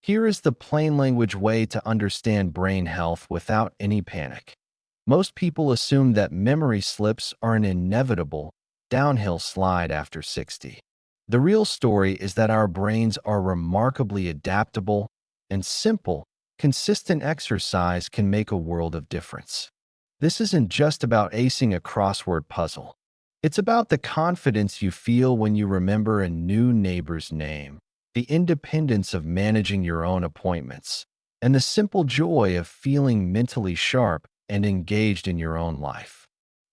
Here is the plain language way to understand brain health without any panic. Most people assume that memory slips are an inevitable downhill slide after 60. The real story is that our brains are remarkably adaptable and simple, consistent exercise can make a world of difference. This isn't just about acing a crossword puzzle. It's about the confidence you feel when you remember a new neighbor's name, the independence of managing your own appointments, and the simple joy of feeling mentally sharp and engaged in your own life.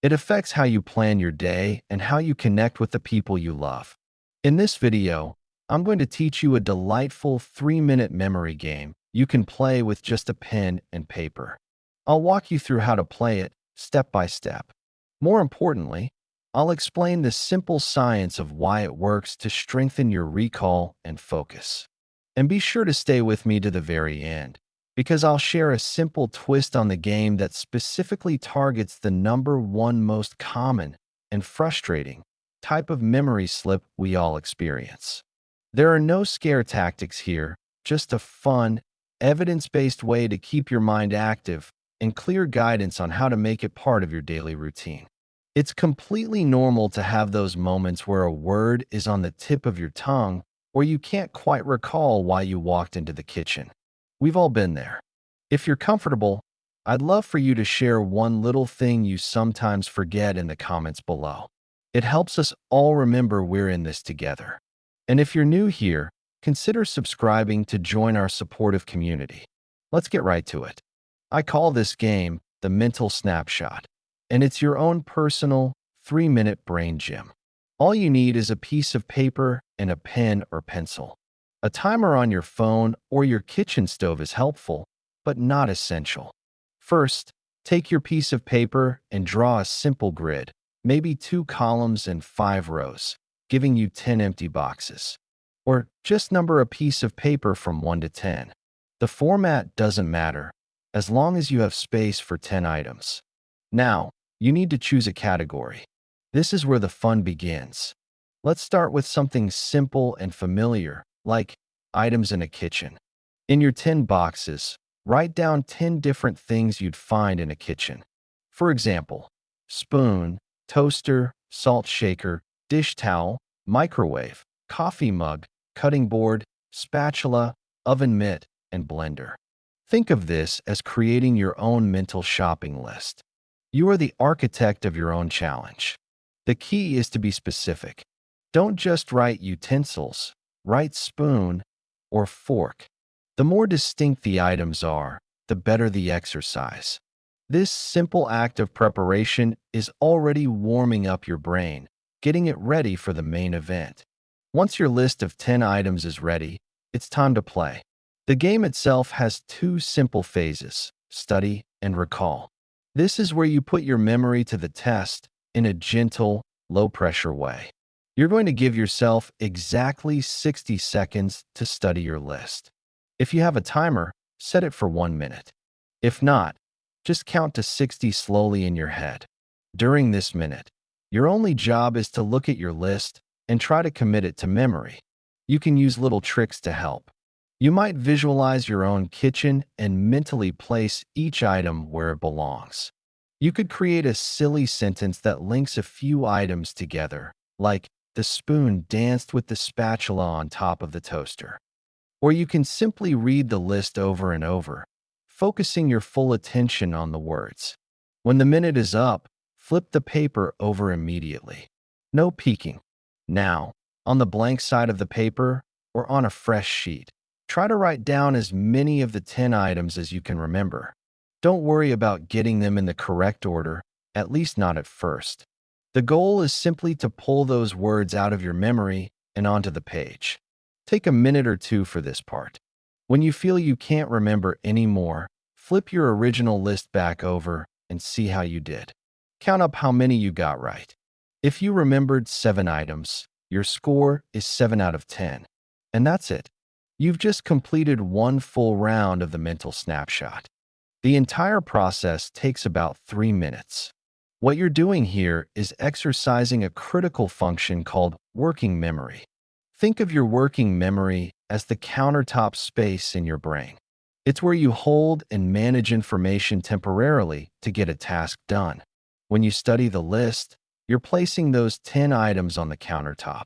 It affects how you plan your day and how you connect with the people you love. In this video, I'm going to teach you a delightful 3-minute memory game you can play with just a pen and paper. I'll walk you through how to play it step by step. More importantly, I'll explain the simple science of why it works to strengthen your recall and focus. And be sure to stay with me to the very end, because I'll share a simple twist on the game that specifically targets the number one most common and frustrating type of memory slip we all experience. There are no scare tactics here, just a fun, evidence-based way to keep your mind active and clear guidance on how to make it part of your daily routine. It's completely normal to have those moments where a word is on the tip of your tongue or you can't quite recall why you walked into the kitchen. We've all been there. If you're comfortable, I'd love for you to share one little thing you sometimes forget in the comments below. It helps us all remember we're in this together. And if you're new here, consider subscribing to join our supportive community. Let's get right to it. I call this game the mental snapshot, and it's your own personal 3-minute brain gym. All you need is a piece of paper and a pen or pencil. A timer on your phone or your kitchen stove is helpful, but not essential. First, take your piece of paper and draw a simple grid, maybe 2 columns and 5 rows, giving you 10 empty boxes. Or just number a piece of paper from 1 to 10. The format doesn't matter, as long as you have space for 10 items. Now, you need to choose a category. This is where the fun begins. Let's start with something simple and familiar, like items in a kitchen. In your 10 boxes, write down 10 different things you'd find in a kitchen. For example, spoon, toaster, salt shaker, dish towel, microwave, coffee mug, cutting board, spatula, oven mitt, and blender. Think of this as creating your own mental shopping list. You are the architect of your own challenge. The key is to be specific. Don't just write utensils, write spoon or fork. The more distinct the items are, the better the exercise. This simple act of preparation is already warming up your brain, getting it ready for the main event. Once your list of 10 items is ready, it's time to play. The game itself has 2 simple phases, study and recall. This is where you put your memory to the test in a gentle, low-pressure way. You're going to give yourself exactly 60 seconds to study your list. If you have a timer, set it for 1 minute. If not, just count to 60 slowly in your head. During this minute, your only job is to look at your list and try to commit it to memory. You can use little tricks to help. You might visualize your own kitchen and mentally place each item where it belongs. You could create a silly sentence that links a few items together, like the spoon danced with the spatula on top of the toaster. Or you can simply read the list over and over, focusing your full attention on the words. When the minute is up, flip the paper over immediately. No peeking. Now, on the blank side of the paper or on a fresh sheet, try to write down as many of the 10 items as you can remember. Don't worry about getting them in the correct order, at least not at first. The goal is simply to pull those words out of your memory and onto the page. Take a minute or 2 for this part. When you feel you can't remember anymore, flip your original list back over and see how you did. Count up how many you got right. If you remembered 7 items, your score is 7 out of 10. And that's it. You've just completed 1 full round of the mental snapshot. The entire process takes about 3 minutes. What you're doing here is exercising a critical function called working memory. Think of your working memory as the countertop space in your brain. It's where you hold and manage information temporarily to get a task done. When you study the list, you're placing those 10 items on the countertop.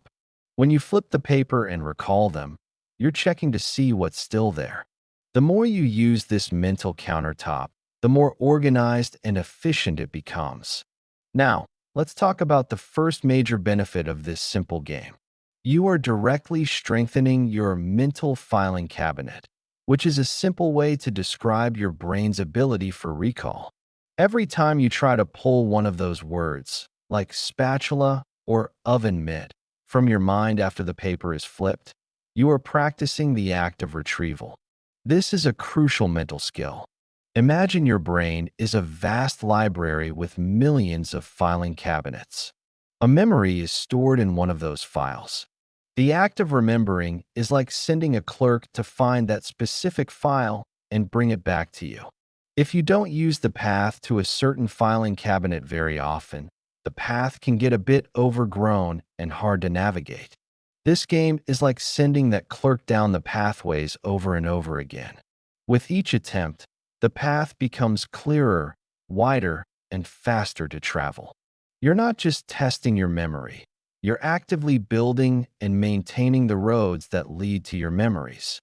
When you flip the paper and recall them, you're checking to see what's still there. The more you use this mental countertop, the more organized and efficient it becomes. Now, let's talk about the first major benefit of this simple game. You are directly strengthening your mental filing cabinet, which is a simple way to describe your brain's ability for recall. Every time you try to pull one of those words, like spatula or oven mitt, from your mind after the paper is flipped, you are practicing the act of retrieval. This is a crucial mental skill. Imagine your brain is a vast library with millions of filing cabinets. A memory is stored in one of those files. The act of remembering is like sending a clerk to find that specific file and bring it back to you. If you don't use the path to a certain filing cabinet very often, the path can get a bit overgrown and hard to navigate. This game is like sending that clerk down the pathways over and over again. With each attempt, the path becomes clearer, wider, and faster to travel. You're not just testing your memory, you're actively building and maintaining the roads that lead to your memories.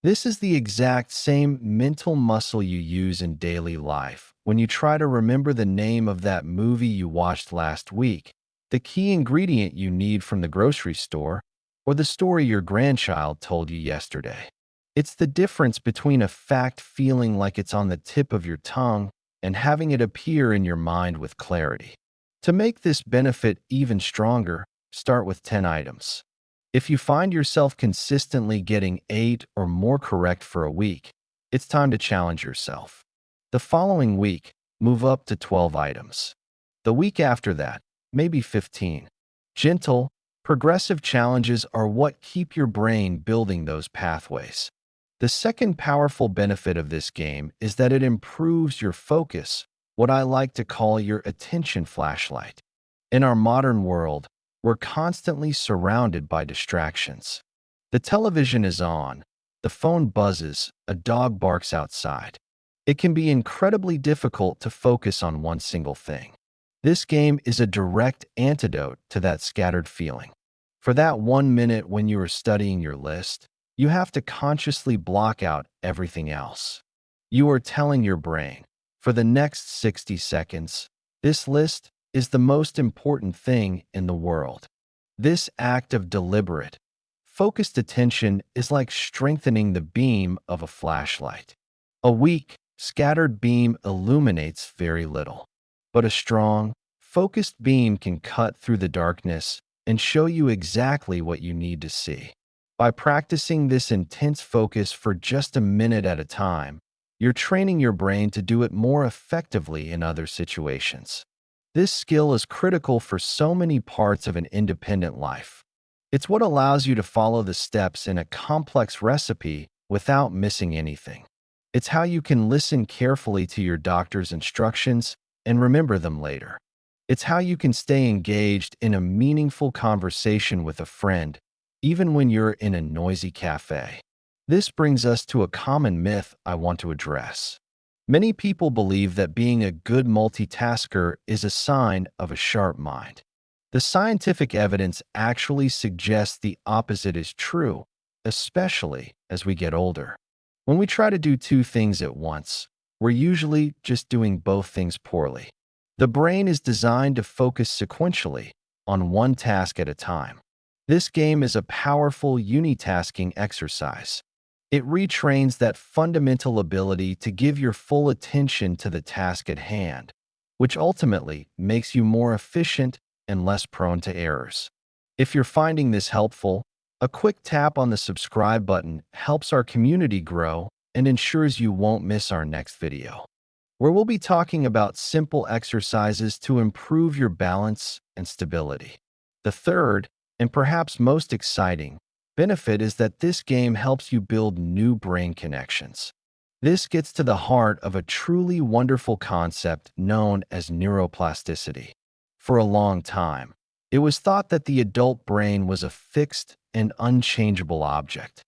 This is the exact same mental muscle you use in daily life when you try to remember the name of that movie you watched last week, the key ingredient you need from the grocery store, or the story your grandchild told you yesterday. It's the difference between a fact feeling like it's on the tip of your tongue and having it appear in your mind with clarity. To make this benefit even stronger, start with 10 items. If you find yourself consistently getting 8 or more correct for a week, it's time to challenge yourself. The following week, move up to 12 items. The week after that, maybe 15. Gentle, progressive challenges are what keep your brain building those pathways. The second powerful benefit of this game is that it improves your focus, what I like to call your attention flashlight. In our modern world, we're constantly surrounded by distractions. The television is on, the phone buzzes, a dog barks outside. It can be incredibly difficult to focus on one single thing. This game is a direct antidote to that scattered feeling. For that 1 minute when you are studying your list, you have to consciously block out everything else. You are telling your brain, for the next 60 seconds, this list is the most important thing in the world. This act of deliberate, focused attention is like strengthening the beam of a flashlight. A weak, scattered beam illuminates very little, but a strong, focused beam can cut through the darkness and show you exactly what you need to see. By practicing this intense focus for just a minute at a time, you're training your brain to do it more effectively in other situations. This skill is critical for so many parts of an independent life. It's what allows you to follow the steps in a complex recipe without missing anything. It's how you can listen carefully to your doctor's instructions and remember them later. It's how you can stay engaged in a meaningful conversation with a friend, even when you're in a noisy cafe. This brings us to a common myth I want to address. Many people believe that being a good multitasker is a sign of a sharp mind. The scientific evidence actually suggests the opposite is true, especially as we get older. When we try to do two things at once, we're usually just doing both things poorly. The brain is designed to focus sequentially on one task at a time. This game is a powerful unitasking exercise. It retrains that fundamental ability to give your full attention to the task at hand, which ultimately makes you more efficient and less prone to errors. If you're finding this helpful, a quick tap on the subscribe button helps our community grow and ensures you won't miss our next video, where we'll be talking about simple exercises to improve your balance and stability. The third, and perhaps most exciting, benefit is that this game helps you build new brain connections. This gets to the heart of a truly wonderful concept known as neuroplasticity. For a long time, it was thought that the adult brain was a fixed and unchangeable object.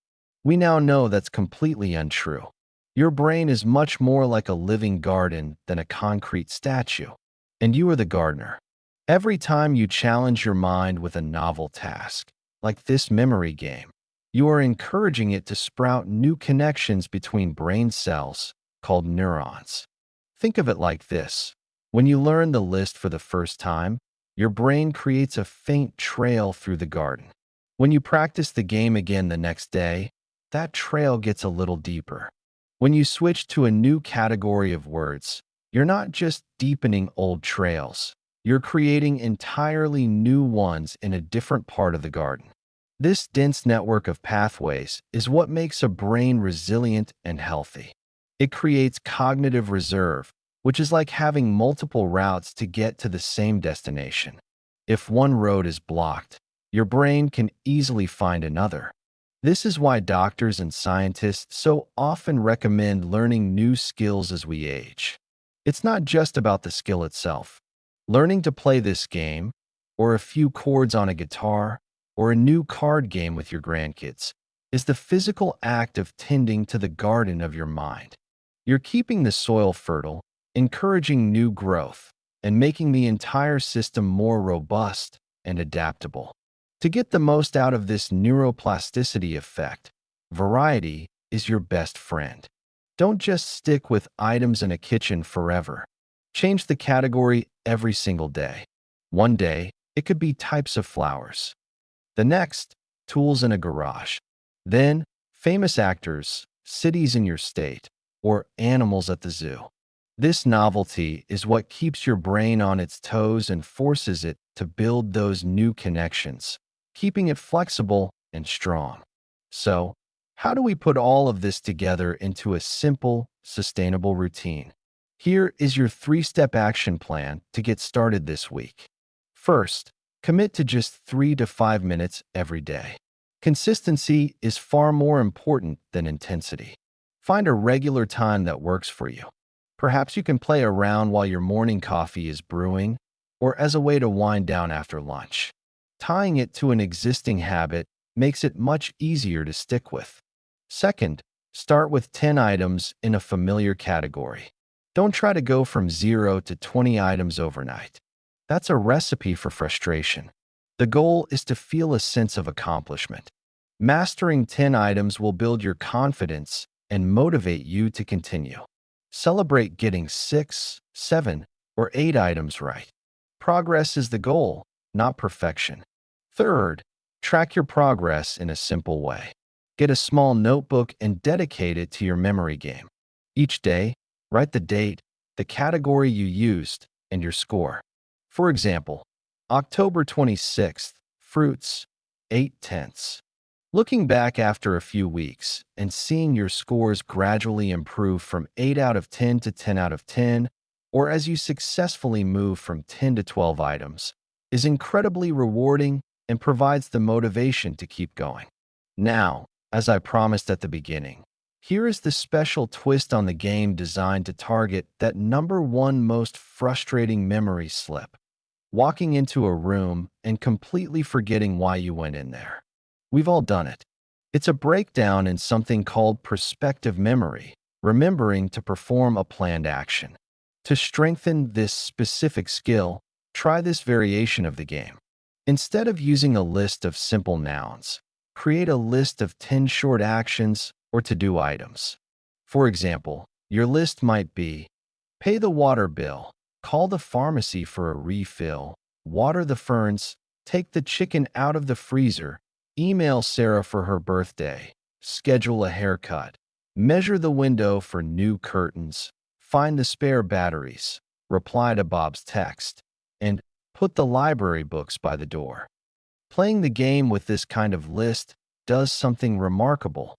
We now know that's completely untrue. Your brain is much more like a living garden than a concrete statue, and you are the gardener. Every time you challenge your mind with a novel task, like this memory game, you are encouraging it to sprout new connections between brain cells called neurons. Think of it like this. When you learn the list for the first time, your brain creates a faint trail through the garden. When you practice the game again the next day, that trail gets a little deeper. When you switch to a new category of words, you're not just deepening old trails, you're creating entirely new ones in a different part of the garden. This dense network of pathways is what makes a brain resilient and healthy. It creates cognitive reserve, which is like having multiple routes to get to the same destination. If one road is blocked, your brain can easily find another. This is why doctors and scientists so often recommend learning new skills as we age. It's not just about the skill itself. Learning to play this game, or a few chords on a guitar, or a new card game with your grandkids, is the physical act of tending to the garden of your mind. You're keeping the soil fertile, encouraging new growth, and making the entire system more robust and adaptable. To get the most out of this neuroplasticity effect, variety is your best friend. Don't just stick with items in a kitchen forever. Change the category every single day. One day, it could be types of flowers. The next, tools in a garage. Then, famous actors, cities in your state, or animals at the zoo. This novelty is what keeps your brain on its toes and forces it to build those new connections, keeping it flexible and strong. So, how do we put all of this together into a simple, sustainable routine? Here is your 3-step action plan to get started this week. First, commit to just 3 to 5 minutes every day. Consistency is far more important than intensity. Find a regular time that works for you. Perhaps you can play around while your morning coffee is brewing, or as a way to wind down after lunch. Tying it to an existing habit makes it much easier to stick with. Second, start with 10 items in a familiar category. Don't try to go from 0 to 20 items overnight. That's a recipe for frustration. The goal is to feel a sense of accomplishment. Mastering 10 items will build your confidence and motivate you to continue. Celebrate getting 6, 7, or 8 items right. Progress is the goal, not perfection. Third, track your progress in a simple way. Get a small notebook and dedicate it to your memory game. Each day, write the date, the category you used, and your score. For example, October 26th, fruits, 8/10. Looking back after a few weeks and seeing your scores gradually improve from 8 out of 10 to 10 out of 10, or as you successfully move from 10 to 12 items, is incredibly rewarding and provides the motivation to keep going. Now, as I promised at the beginning, here is the special twist on the game designed to target that number one most frustrating memory slip: walking into a room and completely forgetting why you went in there. We've all done it. It's a breakdown in something called perspective memory, remembering to perform a planned action. To strengthen this specific skill, try this variation of the game. Instead of using a list of simple nouns, create a list of 10 short actions or to-do items. For example, your list might be: pay the water bill, call the pharmacy for a refill, water the ferns, take the chicken out of the freezer, email Sarah for her birthday, schedule a haircut, measure the window for new curtains, find the spare batteries, reply to Bob's text, and put the library books by the door. Playing the game with this kind of list does something remarkable.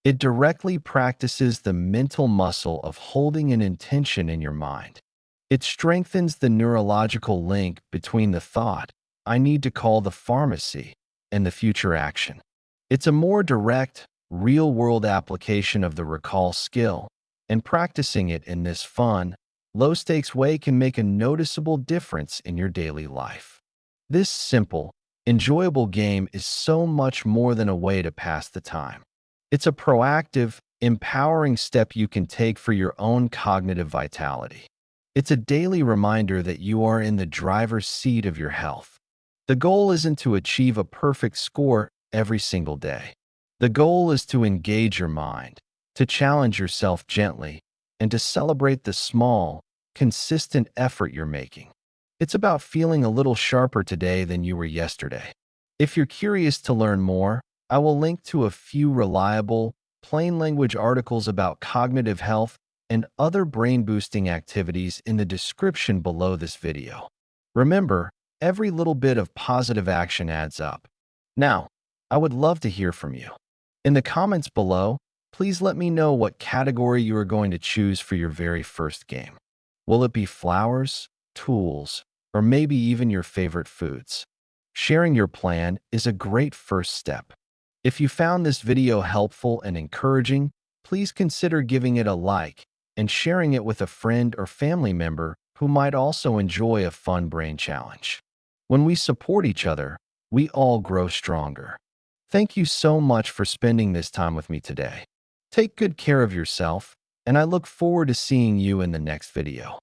It directly practices the mental muscle of holding an intention in your mind. It strengthens the neurological link between the thought, "I need to call the pharmacy," and the future action. It's a more direct, real-world application of the recall skill, and practicing it in this fun, low-stakes way can make a noticeable difference in your daily life. This simple, enjoyable game is so much more than a way to pass the time. It's a proactive, empowering step you can take for your own cognitive vitality. It's a daily reminder that you are in the driver's seat of your health. The goal isn't to achieve a perfect score every single day. The goal is to engage your mind, to challenge yourself gently, and to celebrate the small, consistent effort you're making. It's about feeling a little sharper today than you were yesterday. If you're curious to learn more, I will link to a few reliable, plain language articles about cognitive health and other brain-boosting activities in the description below this video. Remember, every little bit of positive action adds up. Now, I would love to hear from you. In the comments below, please let me know what category you are going to choose for your very first game. Will it be flowers, tools, or maybe even your favorite foods? Sharing your plan is a great first step. If you found this video helpful and encouraging, please consider giving it a like and sharing it with a friend or family member who might also enjoy a fun brain challenge. When we support each other, we all grow stronger. Thank you so much for spending this time with me today. Take good care of yourself, and I look forward to seeing you in the next video.